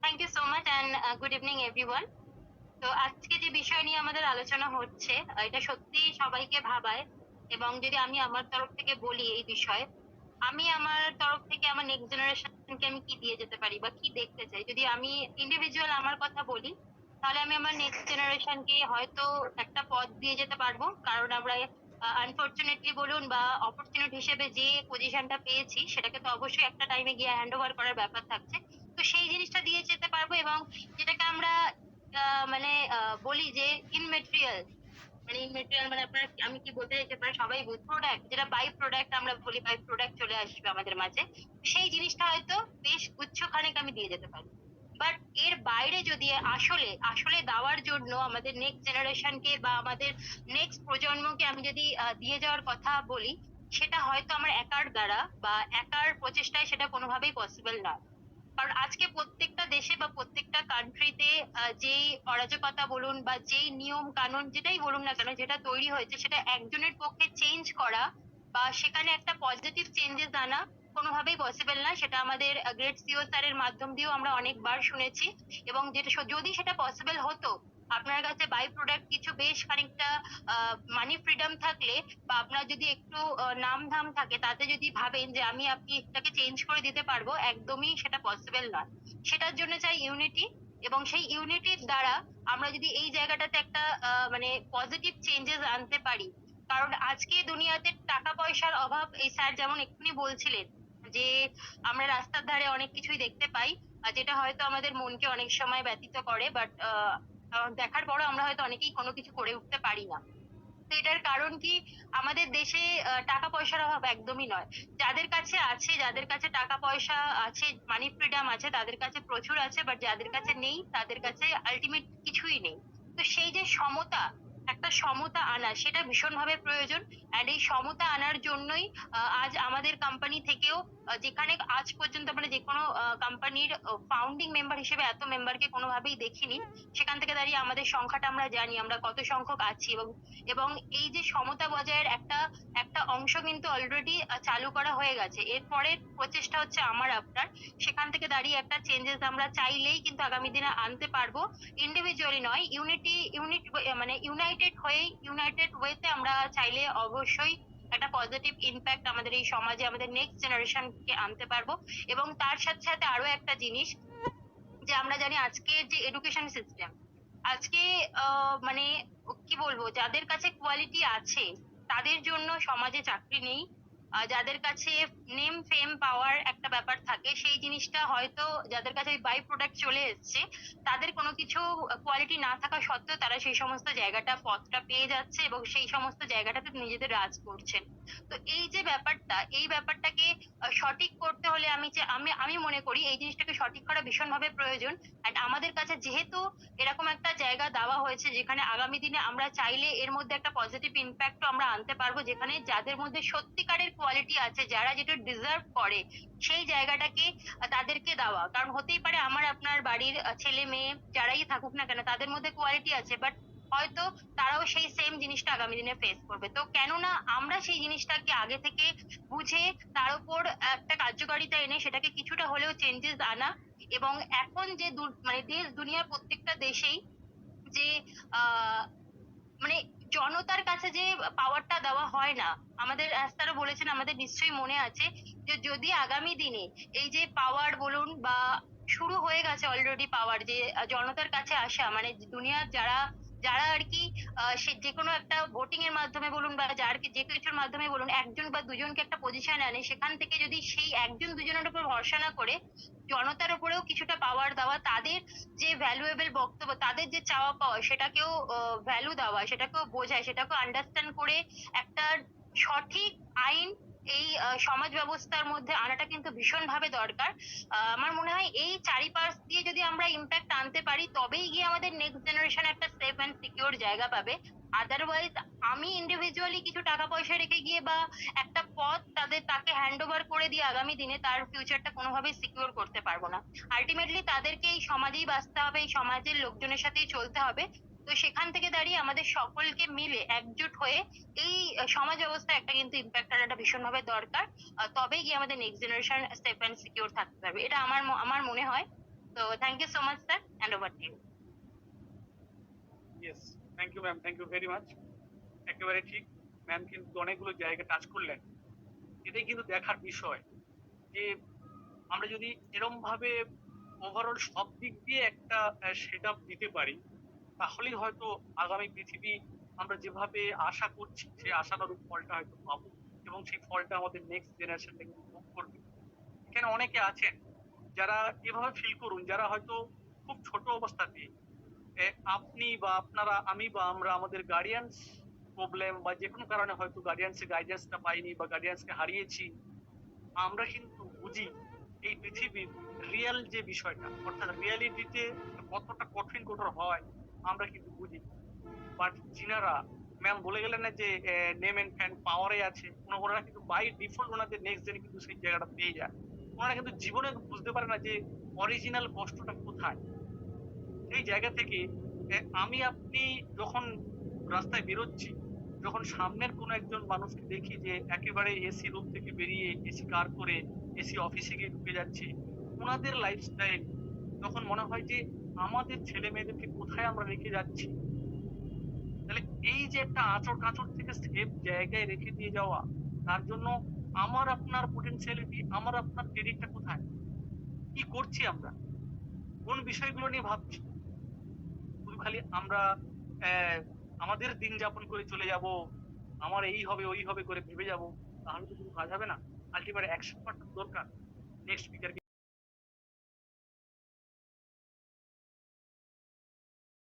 Thank you so much and good evening everyone. তো আজকে যে বিষয় নিয়ে আমাদের আলোচনা হচ্ছে, এটা সত্যি সবাইকে ভাবায়। এবং যদি আমি আমার তরফ থেকে বলি এই বিষয়ে, আমি আমার তরফ থেকে আমার নেক্সট জেনারেশনকে আমি কি দিয়ে যেতে পারি বা কি দেখতে চাই, যদি আমি ইন্ডিভিজুয়াল আমার কথা বলি, তাহলে আমি আমার নেক্সট জেনারেশনকে হয়তো একটা পথ দিয়ে যেতে পারবো। কারণ আমরা আনফরচুনেটলি বলুন বা অপরচুনিটি হিসেবে যে পজিশনটা পেয়েছি, সেটাকে তো অবশ্যই একটা টাইমে গিয়ে হ্যান্ড ওভার করার ব্যাপার থাকছে। তো সেই জিনিসটা দিয়ে যেতে পারবো। এবং যেটাকে আমরা বলি যে ইনমেটেরিয়াল, মানে ইনমেটেরিয়াল মানে আপনার, আমি কি বলতে চাইছি আপনারা সবাই প্রোডাক্ট, যেটা বাই প্রোডাক্ট আমরা বলি, বাই প্রোডাক্ট চলে আসবে আমাদের মাঝে। সেই জিনিসটা হয়তো বেশ গুচ্ছখানেক আমি দিয়ে যেতে পারি। বাট এর বাইরে যদি আসলে আসলে দেওয়ার জন্য আমাদের নেক্সট জেনারেশনকে বা আমাদের নেক্সট প্রজন্মকে আমি যদি দিয়ে যাওয়ার কথা বলি, সেটা হয়তো আমার একার দ্বারা বা একার প্রচেষ্টায় সেটা কোনোভাবেই পসিবল নয়। কারণ আজকে প্রত্যেকটা দেশে বা প্রত্যেকটা কান্ট্রিতে যেই অরাজকতা বলুন বা যেই নিয়ম কানুন যেটাই বলুন না কেন, যেটা তৈরি হয়েছে, সেটা একজনের পক্ষে চেঞ্জ করা বা সেখানে একটা পজিটিভ চেঞ্জেস আনা কোনোভাবেই পসিবল না। সেটা আমাদের গ্রেট সিও স্যারের মাধ্যম দিয়েও আমরা অনেকবার শুনেছি। এবং যেটা যদি সেটা পসিবল হতো, আপনার কাছে বাই প্রোডাক্ট কিছু বেশ খানিকটা মানি ফ্রিডম থাকলে বা আপনার যদি একটু নাম ধাম থাকে, তাতে যদি ভাবেন যে আপনি এটাকে চেঞ্জ করে দিতে পারবো, একদমই সেটা পসিবল নয়। সেটার জন্য চাই ইউনিটি। এবং সেই ইউনিটির দ্বারা আমরা যদি এই জায়গাটাতে একটা পজিটিভ চেঞ্জেস আনতে পারি। কারণ আজকে দুনিয়াতে টাকা পয়সার অভাব, এই স্যার যেমন এক্ষুনি বলছিলেন যে আমরা রাস্তার ধারে অনেক কিছুই দেখতে পাই, যেটা হয়তো আমাদের মনকে অনেক সময় ব্যথিত করে। বাট দেখার পরও আমরা হয়তো অনেকেই কোনো কিছু করে উঠতে পারি না। তো এটার কারণ কি? আমাদের দেশে টাকা পয়সার অভাব একদমই নয়। যাদের কাছে আছে, যাদের কাছে টাকা পয়সা আছে, মানি ফ্রিডম আছে, তাদের কাছে প্রচুর আছে। বাট যাদের কাছে নেই, তাদের কাছে আল্টিমেট কিছুই নেই। তো সেই যে সমতা, একটা সমতা আনা, সেটা ভীষণভাবে প্রয়োজন। অ্যান্ড এই সমতা আনার জন্যই আজ আমাদের কোম্পানি থেকেও, যেখানে আজ পর্যন্ত আমরা যে কোনো কোম্পানির ফাউন্ডিং মেম্বার হিসেবে এত মেম্বারকে কোনোভাবেই দেখিনি, সেখান থেকে দাঁড়িয়ে আমাদের সংখ্যাটা আমরা জানি আমরা কত সংখ্যক আছি। এবং এবং এই যে সমতা বজায়ের একটা একটা অংশ কিন্তু অলরেডি চালু করা হয়ে গেছে। এরপরের প্রচেষ্টা হচ্ছে আমার আপনার। সেখান থেকে দাঁড়িয়ে একটা চেঞ্জেস আমরা চাইলেই কিন্তু আগামী দিনে আনতে পারবো। ইন্ডিভিজুয়ালি নয়, ইউনাইটেড হয়ে, ইউনাইটেড ওয়েতে আমরা চাইলে অবশ্যই একটা পজিটিভ ইম্প্যাক্ট আমাদের এই সমাজে, আমাদের নেক্সট জেনারেশনকে আনতে পারবো। এবং তার সাথে সাথে আরো একটা জিনিস, যে আমরা জানি আজকের যে এডুকেশন সিস্টেম, আজকে মানে কি বলবো, যাদের কাছে কোয়ালিটি আছে তাদের জন্য সমাজে চাকরি নেই। যাদের কাছে নেম ফেম পাওয়ার একটা ব্যাপার থাকে, সেই জিনিসটা হয়তো যাদের কাছে বাই প্রোডাক্ট চলে এসছে, তাদের কোনো কিছু কোয়ালিটি না থাকা সত্ত্বেও তারা সেই সমস্ত জায়গাটা, পথটা পেয়ে যাচ্ছে এবং সেই সমস্ত জায়গাটাতে নিজেদের রাজ করছেন। তো এই যে ব্যাপারটা, এই ব্যাপারটাকে সঠিক করতে হলে আমি মনে করি এই জিনিসটাকে সঠিক করা ভীষণভাবে প্রয়োজন। অ্যান্ড আমাদের কাছে যেহেতু এরকম একটা জায়গা দেওয়া হয়েছে, যেখানে আগামী দিনে আমরা চাইলে এর মধ্যে একটা পজিটিভ ইম্প্যাক্টও আমরা আনতে পারবো, যেখানে যাদের মধ্যে সত্যিকারের কোয়ালিটি আছে, যারা যেটা ডিজার্ভ করে, সেই জায়গাটাকে তাদেরকে দেওয়া। কারণ হতেই পারে আমার আপনার বাড়ির ছেলে মেয়ে যারাই থাকুক না কেন, তাদের মধ্যে কোয়ালিটি আছে, বাট হয়তো তারাও সেই সেম জিনিসটা আগামী দিনে ফেস করবে। তো কেননা আমরা সেই জিনিসটাকে আগে থেকে বুঝে তার উপর একটা কার্যকারিতা এনে সেটাকে কিছুটা হলেও চেঞ্জেস আনা। এবং এখন যে দেশ দুনিয়ার প্রত্যেকটা দেশেই যে আহ মানে জনতার কাছে যে পাওয়ারটা দেওয়া হয় না, আমাদের স্যারও বলেছেন, আমাদের নিশ্চয়ই মনে আছে, যে যদি আগামী দিনে এই যে পাওয়ার বলুন বা শুরু হয়ে গেছে অলরেডি পাওয়ার, যে জনতার কাছে আসা, মানে দুনিয়ার যারা যারা আর কি সে যে কোনো একটা ভোটিং এর মাধ্যমে বলুন বা যার যে কিছুর মাধ্যমে বলুন, একজন বা দুজনকে একটা পজিশন আনে, সেখান থেকে যদি সেই একজন দুজনের উপর ভরসা না করে জনতার উপরেও কিছুটা পাওয়ার দেওয়া, তাদের যে ভ্যালুয়েবল বক্তব্য, তাদের যে চাওয়া পাওয়া, সেটাকেও ভ্যালু দেওয়া, সেটাকেও বোঝায়, সেটাকেও আন্ডারস্ট্যান্ড করে একটা সঠিক আইন এই সমাজ ব্যবস্থার মধ্যে আনাটা কিন্তু ভীষণভাবে দরকার। আমার মনে হয় এই চারিপাশ দিয়ে যদি আমরা ইম্প্যাক্ট আনতে পারি, তবেই গিয়ে আমাদের নেক্সট জেনারেশন একটা সেফ অ্যান্ড সিকিউর জায়গা পাবে। আদারওয়াইজ আমি ইন্ডিভিজুয়ালি কিছু টাকা পয়সা রেখে গিয়ে বা একটা পথ তাকে হ্যান্ড ওভার করে দিয়ে আগামী দিনে তার ফিউচারটা কোনোভাবেই সিকিউর করতে পারবো না। আলটিমেটলি তাদেরকে এই সমাজেই বাঁচতে হবে, এই সমাজের লোকজনের সাথেই চলতে হবে। তো সেখান থেকে দাঁড়িয়ে আমাদের সকলকে মিলে একজোট হয়ে এই সমাজ ব্যবস্থায় একটা কিন্তু ইম্প্যাক্ট আনাটা ভীষণভাবে দরকার। তবেই গিয়ে আমাদের next generation safe and secure থাকতে পারবে, এটা আমার মনে হয়। তো thank you so much sir, hand over to you. Yes, thank you ma'am, thank you very much. একেবারে ঠিক। ম্যাম কিন্তু অনেকগুলো জায়গা টাচ করলেন। এটাই কিন্তু দেখার বিষয় যে আমরা যদি এরমভাবে ওভারঅল সব দিক দিয়ে একটা সেটআপ দিতে পারি, তাহলেই হয়তো আগামী পৃথিবী আমরা যেভাবে আশা করছি, সেই আশানুরূপ ফলটা হয়তো পাবো। এবং সেই ফলটা আমাদের নেক্সট জেনারেশনটা কিন্তু ভোগ করবে। এখানে অনেকে আছেন যারা এভাবে ফিল করুন, যারা হয়তো খুব ছোট অবস্থাতে এ আপনি বা আপনারা, আমি বা আমরা আমাদের গার্ডিয়ানস প্রবলেম বা যেকোনো কারণে হয়তো গার্ডিয়ানস এর গাইডেন্সটা পাইনি বা গার্ডিয়ানসকে হারিয়েছি। আমরা কিন্তু বুঝি এই পৃথিবীর রিয়াল যে বিষয়টা, অর্থাৎ রিয়ালিটিতে কতটা কঠিন কঠোর হয় আমরা কিন্তু বুঝি। বাট যিনারা ম্যাম বলে গেলেন না যে নেম এন্ড ফ্যান পাওয়ারে আছে, ওনারা কিন্তু বাই ডিফল্ট ওনাদের নেক্সট জেনে কিন্তু সেই জায়গাটা পেয়ে যায়। ওনারা কিন্তু জীবনে বুঝতে পারে না যে অরিজিনাল কষ্টটা কোথায়। সেই জায়গা থেকে আমি আপনি যখন রাস্তায় বেরোচ্ছি, যখন সামনের কোনো একজন মানুষকে দেখি যে একেবারে এসি রুম থেকে বেরিয়ে এসি কার করে এসি অফিসে গিয়ে ঢুকে যাচ্ছে, ওনাদের লাইফস্টাইল, তখন মনে হয় যে আমাদের ছেলে মেয়েদেরকে কোথায় আমরা রেখে যাচ্ছি। তাহলে এই যে একটা আঁচড়-কাঁচড় থেকে সেফ জায়গায় রেখে দিয়ে যাওয়া, তার জন্য আমার আপনার পোটেনশিয়ালিটি, আমার আপনার ক্রেডিটটা কোথায়? কি করছি আমরা? কোন বিষয়গুলো নিয়ে ভাবছি? শুধু খালি আমরা অ্যা আমাদের দিন যাপন করে চলে যাবো। আমার এই হবে, ওই হবে করে ভেবে যাবো। তাহলে তো কোনো কাজ হবে না। আল্টিমেট অ্যাকশন পার্ট দরকার। Next speaker